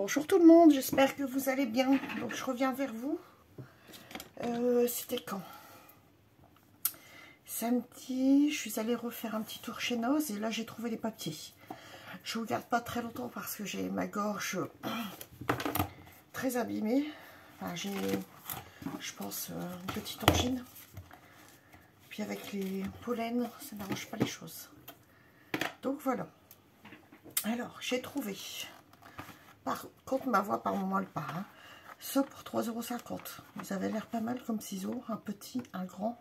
Bonjour tout le monde, j'espère que vous allez bien. Donc je reviens vers vous. C'était quand? Samedi, je suis allée refaire un petit tour chez Noz et là j'ai trouvé les papiers. Je ne vous garde pas très longtemps parce que j'ai ma gorge très abîmée. Enfin, j'ai, je pense, une petite angine. Puis avec les pollens, ça n'arrange pas les choses. Donc voilà. Alors, j'ai trouvé. Par contre, ma voix par moment elle part. Hein. Ça pour 3,50 €. Vous avez l'air pas mal comme ciseaux. Un petit, un grand.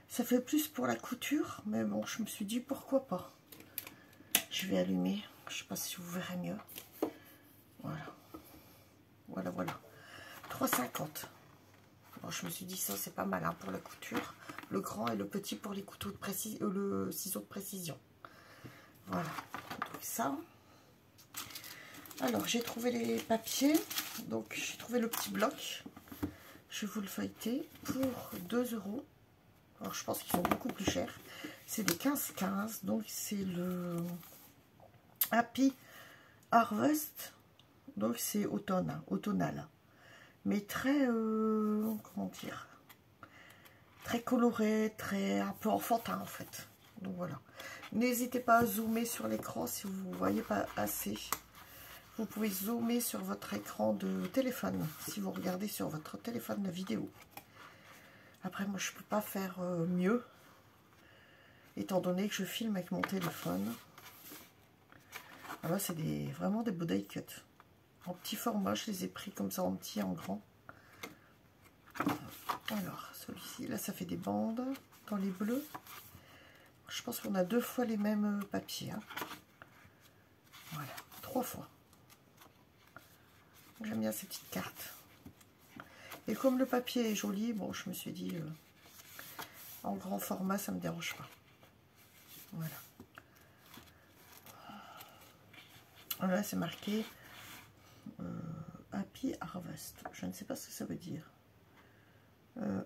Ça fait plus pour la couture. Mais bon, je me suis dit pourquoi pas. Je vais allumer. Je sais pas si vous verrez mieux. Voilà. Voilà, voilà. 3,50 €. Bon, je me suis dit ça c'est pas mal hein, pour la couture. Le grand et le petit pour les couteaux de précision, le ciseau de précision. Voilà. Donc ça. Alors, j'ai trouvé les papiers. Donc, j'ai trouvé le petit bloc. Je vais vous le feuilleter pour 2 €. Alors, je pense qu'ils sont beaucoup plus chers. C'est des 15-15. Donc, c'est le Happy Harvest. Donc, c'est automne, hein, automnal. Mais très, comment dire, très coloré, très un peu enfantin, en fait. Donc, voilà. N'hésitez pas à zoomer sur l'écran si vous ne voyez pas assez. Vous pouvez zoomer sur votre écran de téléphone, si vous regardez sur votre téléphone de vidéo. Après, moi, je ne peux pas faire mieux, étant donné que je filme avec mon téléphone. Alors là, c'est vraiment des beaux die cut. En petit format, je les ai pris comme ça, en petit et en grand. Alors, celui-ci, là, ça fait des bandes dans les bleus. Je pense qu'on a 2 fois les mêmes papiers. Hein. Voilà, 3 fois. J'aime bien ces petites cartes. Et comme le papier est joli, bon, je me suis dit, en grand format, ça ne me dérange pas. Voilà. Là, c'est marqué Happy Harvest. Je ne sais pas ce que ça veut dire.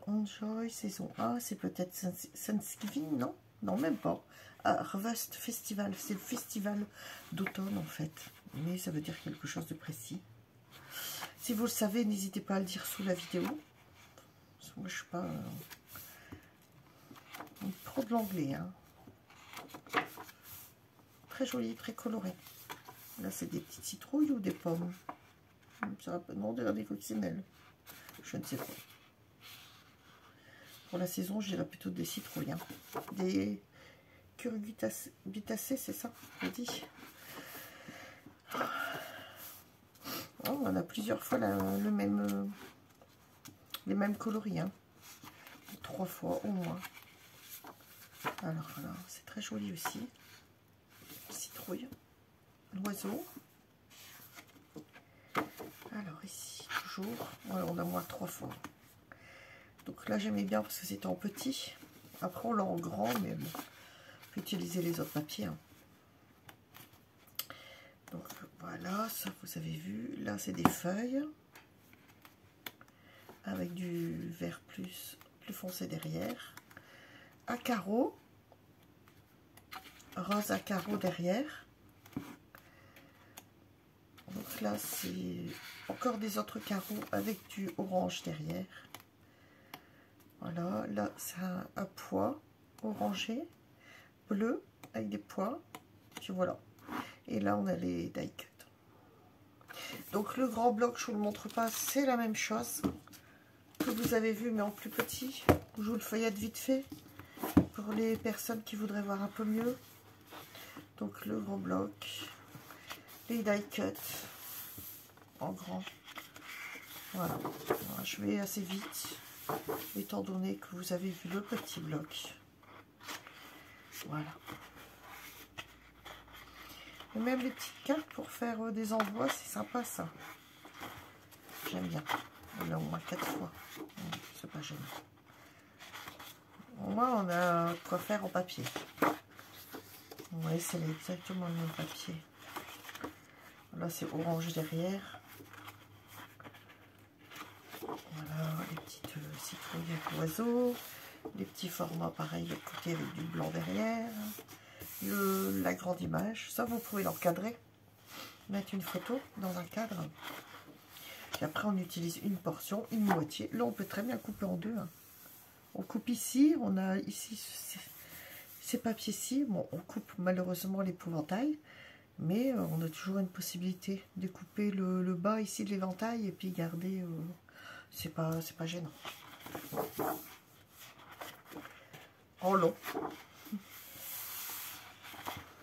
Enjoy saison 1, c'est peut-être Thanksgiving, non? Non, même pas. Harvest Festival, c'est le festival d'automne, en fait. Mais ça veut dire quelque chose de précis. Si vous le savez, n'hésitez pas à le dire sous la vidéo. Parce que moi, je ne suis pas trop de l'anglais. Hein. Très joli, très coloré. Là, c'est des petites citrouilles ou des pommes? Ça va non, des coccinelles. Je ne sais pas. Pour la saison, je dirais plutôt des citrouilles. Hein. Des cucurbitacées, c'est ça, je dis. Oh, on a plusieurs fois les mêmes coloris. Hein. 3 fois au moins. Alors là, c'est très joli aussi. Citrouille. L'oiseau. Alors ici, toujours. Voilà, on a moins 3 fois. Donc là, j'aimais bien parce que c'était en petit. Après, on l'a en grand, mais bon, on peut utiliser les autres papiers. Hein. Donc voilà, ça vous avez vu. Là, c'est des feuilles avec du vert plus foncé derrière. À carreaux, rose à carreaux derrière. Donc là, c'est encore des autres carreaux avec du orange derrière. Voilà, là, c'est un pois orangé, bleu, avec des pois. Puis voilà. Et là, on a les die cut. Donc, le grand bloc, je ne vous le montre pas, c'est la même chose que vous avez vu, mais en plus petit. Je vous le feuillette vite fait pour les personnes qui voudraient voir un peu mieux. Donc, le gros bloc, les die cut en grand. Voilà. Voilà, je vais assez vite, étant donné que vous avez vu le petit bloc. Voilà. Et même les petites cartes pour faire des envois, c'est sympa ça. J'aime bien. Là, au moins 4 fois. C'est pas gênant. Au moins, on a quoi faire en papier. Ouais, c'est exactement le même papier. Là, c'est orange derrière. Voilà, les petites citrouilles avec l'oiseau. Les petits formats, pareil, de côté avec du blanc derrière. La grande image. Ça, vous pouvez l'encadrer. mettre une photo dans un cadre. Et après, on utilise une portion, une moitié. Là, on peut très bien couper en deux. Hein. On coupe ici, on a ici ces papiers-ci. Bon, on coupe malheureusement l'épouvantail, mais on a toujours une possibilité de couper le bas ici de l'éventail et puis garder... c'est pas gênant. En long.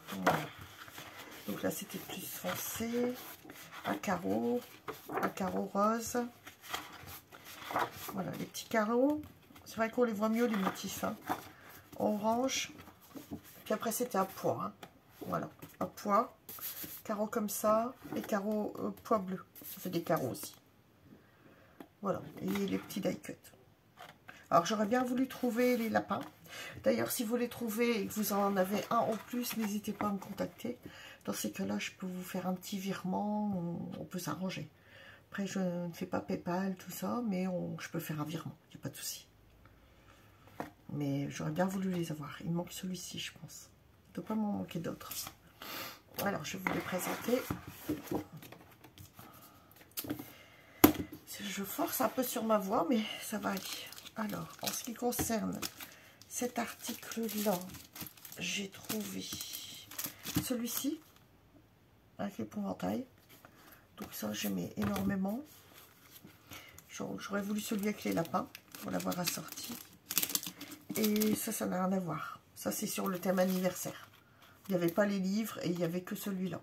Voilà. Donc là, c'était plus foncé. Un carreau rose. Voilà, les petits carreaux. C'est vrai qu'on les voit mieux, les motifs. Hein. Orange. Puis après, c'était à pois. Hein. Voilà, à pois. Carreaux comme ça. Et carreaux pois bleus. Ça fait des carreaux aussi. Voilà, et les petits die cut. Alors, j'aurais bien voulu trouver les lapins. D'ailleurs, si vous les trouvez et que vous en avez un en plus, n'hésitez pas à me contacter. Dans ces cas-là, je peux vous faire un petit virement. On peut s'arranger. Après, je ne fais pas PayPal, tout ça, mais je peux faire un virement. Il n'y a pas de souci. Mais j'aurais bien voulu les avoir. Il me manque celui-ci, je pense. Il ne doit pas m'en manquer d'autres. Alors, je vais vous les présenter. Je force un peu sur ma voix, mais ça va aller. Alors, en ce qui concerne cet article-là, j'ai trouvé celui-ci avec l'épouvantail. Donc ça, j'aimais énormément. J'aurais voulu celui avec les lapins pour l'avoir assorti. Et ça n'a rien à voir. Ça, c'est sur le thème anniversaire. Il n'y avait pas les livres et il n'y avait que celui-là.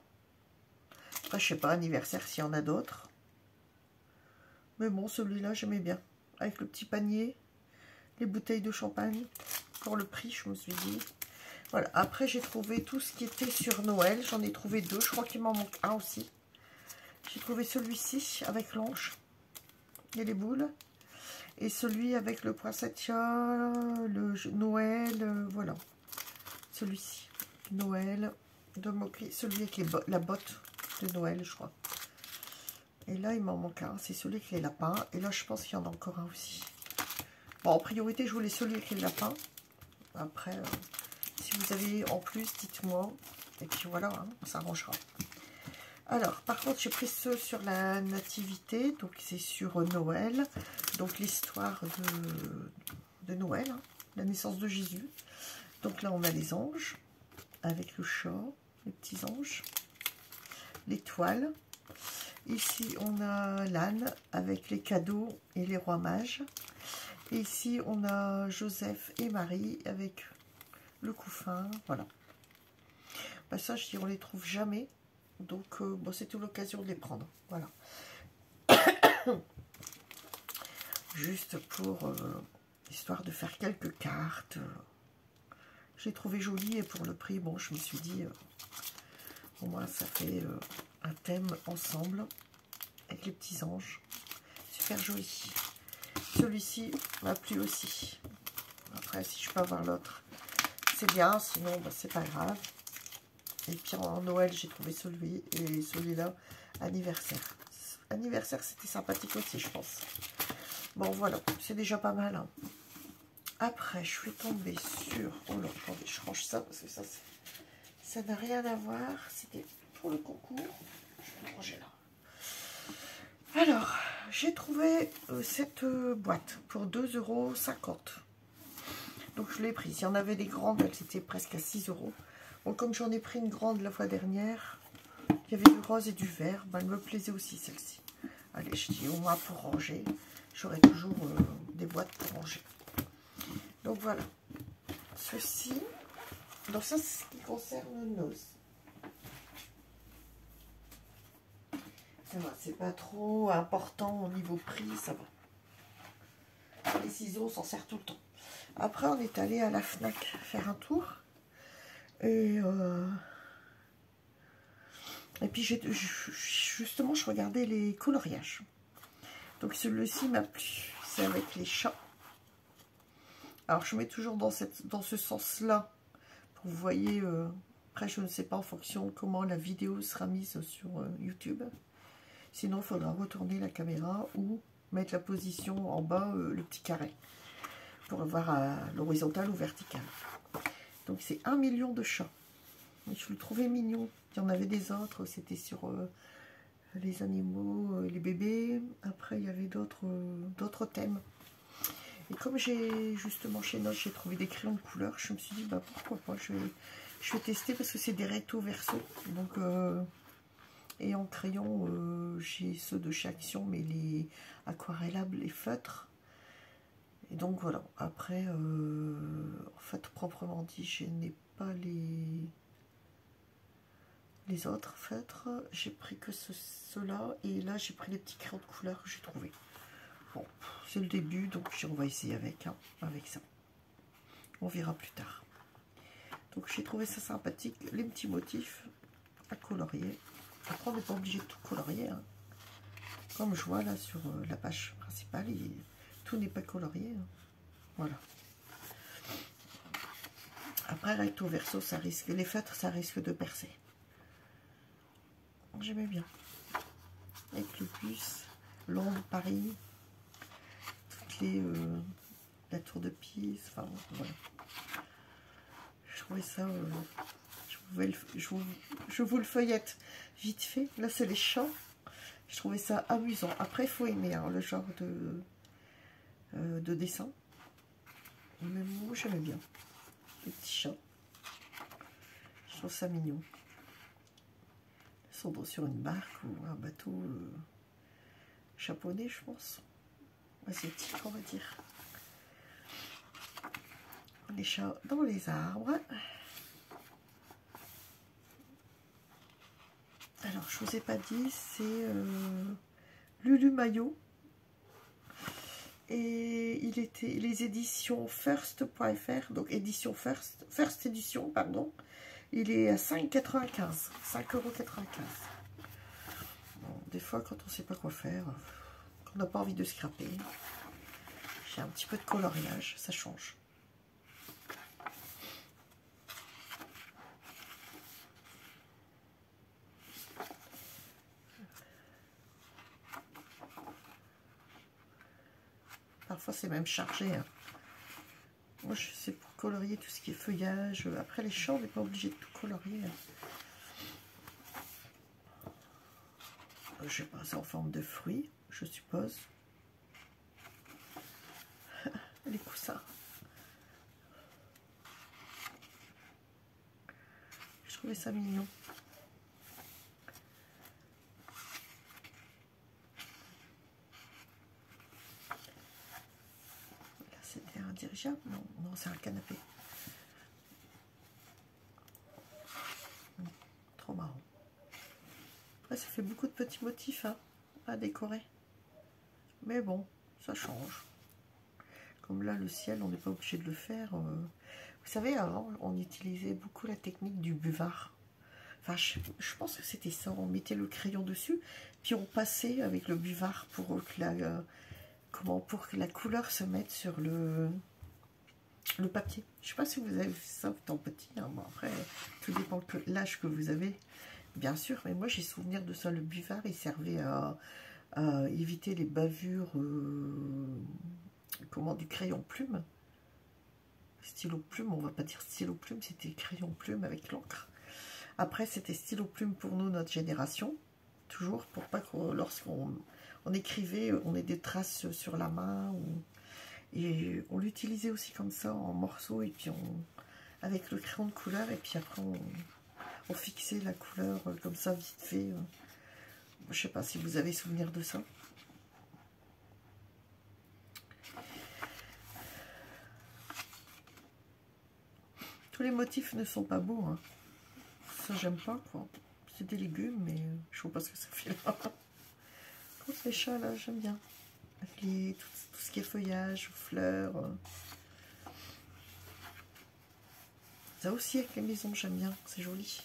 Après, je sais pas, anniversaire, s'il y en a d'autres. Mais bon, celui-là, j'aimais bien. Avec le petit panier, les bouteilles de champagne. Pour le prix, je me suis dit. Voilà. Après, j'ai trouvé tout ce qui était sur Noël. J'en ai trouvé deux. Je crois qu'il m'en manque un aussi. J'ai trouvé celui-ci avec l'ange et les boules. Et celui avec le poinsettia, le Noël, voilà. Celui-ci, Noël, de moquerie. Celui avec la botte de Noël, je crois. Et là, il m'en manque un. C'est celui avec les lapins. Et là, je pense qu'il y en a encore un aussi. Bon, en priorité, je voulais celui avec les lapins. Après, si vous avez en plus, dites-moi. Et puis voilà, hein, on s'arrangera. Alors, par contre, j'ai pris ceux sur la nativité. Donc, c'est sur Noël. Donc, l'histoire de Noël. Hein, la naissance de Jésus. Donc là, on a les anges. Avec le chat. Les petits anges. L'étoile. Ici, on a l'âne avec les cadeaux et les rois mages. Et ici, on a Joseph et Marie avec le couffin. Voilà. Bah, ça, je dis, on les trouve jamais. Donc, bon, c'était l'occasion de les prendre. Voilà. Juste pour histoire de faire quelques cartes. J'ai trouvé joli et pour le prix, bon, je me suis dit, au moins, ça fait un thème ensemble avec les petits anges. Super joli. Celui-ci m'a plu aussi. Après, si je peux avoir l'autre, c'est bien. Sinon, bah, c'est pas grave. Et puis en Noël, j'ai trouvé celui et celui-là, anniversaire. Anniversaire, c'était sympathique aussi, je pense. Bon, voilà, c'est déjà pas mal. Hein. Après, je suis tombée sur... Oh là, attendez, je range ça parce que ça n'a rien à voir. C'était pour le concours. Je vais le ranger là. Alors, j'ai trouvé cette boîte pour 2,50 €. Donc, je l'ai prise. Il y en avait des grandes, elles étaient presque à 6 €. Bon, comme j'en ai pris une grande la fois dernière, il y avait du rose et du vert. Ben, elle me plaisait aussi, celle-ci. Allez, je dis au moins pour ranger. J'aurai toujours des boîtes pour ranger. Donc, voilà. Ceci. Donc, ça, c'est ce qui concerne nos. Ça va, c'est pas trop important au niveau prix, ça va. Les ciseaux, on s'en sert tout le temps. Après, on est allé à la Fnac faire un tour. Et puis, justement, je regardais les coloriages. Donc, celui-ci m'a plu. C'est avec les chats. Alors, je mets toujours dans ce sens-là. Pour vous voyez, après, je ne sais pas en fonction comment la vidéo sera mise sur YouTube. Sinon, il faudra retourner la caméra ou mettre la position en bas, le petit carré. Pour voir à l'horizontale ou verticale. Donc, c'est 1 million de chats. Je le trouvais mignon. Il y en avait des autres, c'était sur les animaux, les bébés. Après, il y avait d'autres thèmes. Et comme j'ai justement chez Noche, j'ai trouvé des crayons de couleur, je me suis dit, bah pourquoi pas, je vais tester parce que c'est des recto verso. Donc, et en crayon, j'ai ceux de chez Action, mais les aquarellables, les feutres. Et donc voilà, après, en fait, proprement dit, je n'ai pas les autres feutres. J'ai pris que ceux-là, et là, j'ai pris les petits crayons de couleur que j'ai trouvé. Bon, c'est le début, donc on va essayer avec ça. On verra plus tard. Donc j'ai trouvé ça sympathique, les petits motifs à colorier. Après, on n'est pas obligé de tout colorier, hein. Comme je vois là sur la page principale, tout n'est pas colorié, hein. Voilà. Après, recto verso, ça risque, les feutres, ça risque de percer. J'aimais bien. Avec le plus, l'ombre, Paris, toutes les... la tour de Pise, enfin voilà. Je trouvais ça... je vous le feuillette vite fait. Là, c'est les chats. Je trouvais ça amusant. Après, il faut aimer hein, le genre de dessin. Mais moi, j'aimais bien. Les petits chats. Je trouve ça mignon. Ils sont sur une barque ou un bateau japonais, je pense. Asiatique, on va dire. Les chats dans les arbres. Alors, je vous ai pas dit, c'est Lulu Maillot. Et il était les éditions First.fr, donc édition First édition, pardon. Il est à 5,95 €. Bon, des fois, quand on sait pas quoi faire, qu'on n'a pas envie de scraper, j'ai un petit peu de coloriage, ça change. Parfois, c'est même chargé. Hein. Moi, c'est pour colorier tout ce qui est feuillage. Après, les champs, on n'est pas obligé de tout colorier. Je sais pas, c'est en forme de fruits, je suppose. Les coussins. Je trouvais ça mignon. Là, c'était un dirigeable. Non, non, c'est un canapé. Trop marrant. Après, ça fait beaucoup de petits motifs hein, à décorer. Mais bon, ça change. Comme là, le ciel, on n'est pas obligé de le faire. Vous savez, avant, on utilisait beaucoup la technique du buvard. Enfin, je pense que c'était ça. On mettait le crayon dessus, puis on passait avec le buvard pour que la couleur se mette sur le papier. Je ne sais pas si vous avez fait ça étant petit. Hein. Bon, après, tout dépend de l'âge que vous avez, bien sûr. Mais moi, j'ai souvenir de ça. Le buvard, il servait à éviter les bavures du crayon plume. Stylo plume, on va pas dire stylo plume, c'était crayon plume avec l'encre. Après, c'était stylo plume pour nous, notre génération. Toujours, pour pas que lorsqu'on écrivait, on ait des traces sur la main. Et on l'utilisait aussi comme ça, en morceaux, et puis avec le crayon de couleur, et puis après, on fixait la couleur comme ça, vite fait. Je sais pas si vous avez souvenir de ça. Tous les motifs ne sont pas beaux. Hein. Ça, j'aime pas, quoi. C'est des légumes, mais je vois pas ce que ça fait là. Pour ces chats, là, j'aime bien. Tout ce qui est feuillage, fleurs. Ça aussi, avec les maisons, j'aime bien. C'est joli.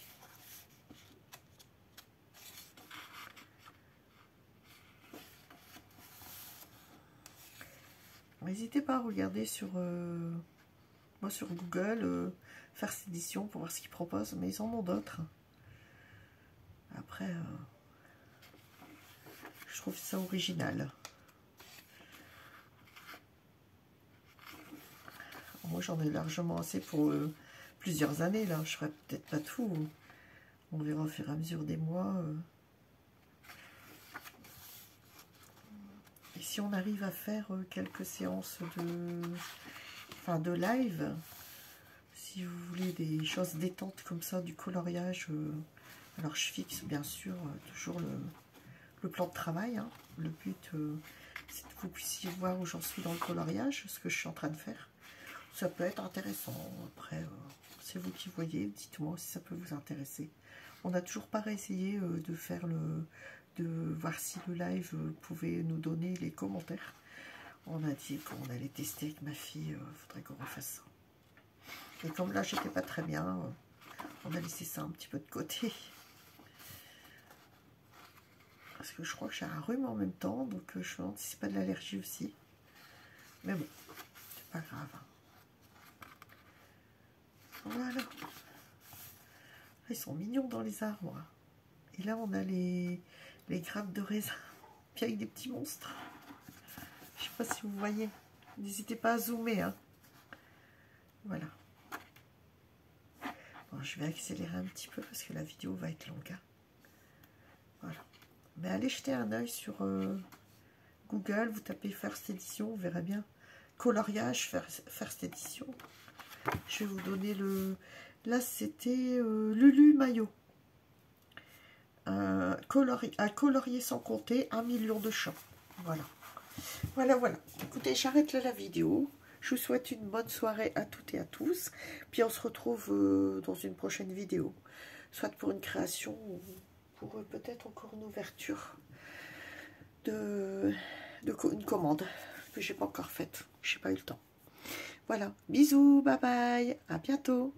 N'hésitez pas à regarder sur Google, First Edition pour voir ce qu'ils proposent, mais ils en ont d'autres. Après, je trouve ça original. Moi, j'en ai largement assez pour plusieurs années, là. Je ferai peut-être pas tout. On verra au fur et à mesure des mois. Et si on arrive à faire quelques séances de live, si vous voulez des choses détentes comme ça, du coloriage, alors je fixe bien sûr toujours le plan de travail. Hein. Le but, c'est que vous puissiez voir où j'en suis dans le coloriage, ce que je suis en train de faire. Ça peut être intéressant. Après, c'est vous qui voyez. Dites-moi si ça peut vous intéresser. On n'a toujours pas réessayé de faire de voir si le live pouvait nous donner les commentaires. On a dit qu'on allait tester avec ma fille. Il faudrait qu'on refasse ça. Et comme là, j'étais pas très bien, on a laissé ça un petit peu de côté. Parce que je crois que j'ai un rhume en même temps. Donc, je me demande si c'est pas de l'allergie aussi. Mais bon, c'est pas grave. Voilà. Ils sont mignons dans les arbres. Et là, on a les grappes de raisin. Puis avec des petits monstres. Je sais pas si vous voyez. N'hésitez pas à zoomer. Hein. Voilà. Bon, je vais accélérer un petit peu parce que la vidéo va être longue. Hein. Voilà. Mais allez jeter un œil sur Google. Vous tapez First Edition. Vous verrez bien. Coloriage First Edition. Je vais vous donner le... Là, c'était Lulu Maillot. À colorier sans compter 1 million de champs. Voilà. Voilà. Écoutez, j'arrête là la vidéo. Je vous souhaite une bonne soirée à toutes et à tous. Puis on se retrouve dans une prochaine vidéo. Soit pour une création ou pour peut-être encore une ouverture une commande que j'ai pas encore faite. Je n'ai pas eu le temps. Voilà. Bisous, bye bye. À bientôt.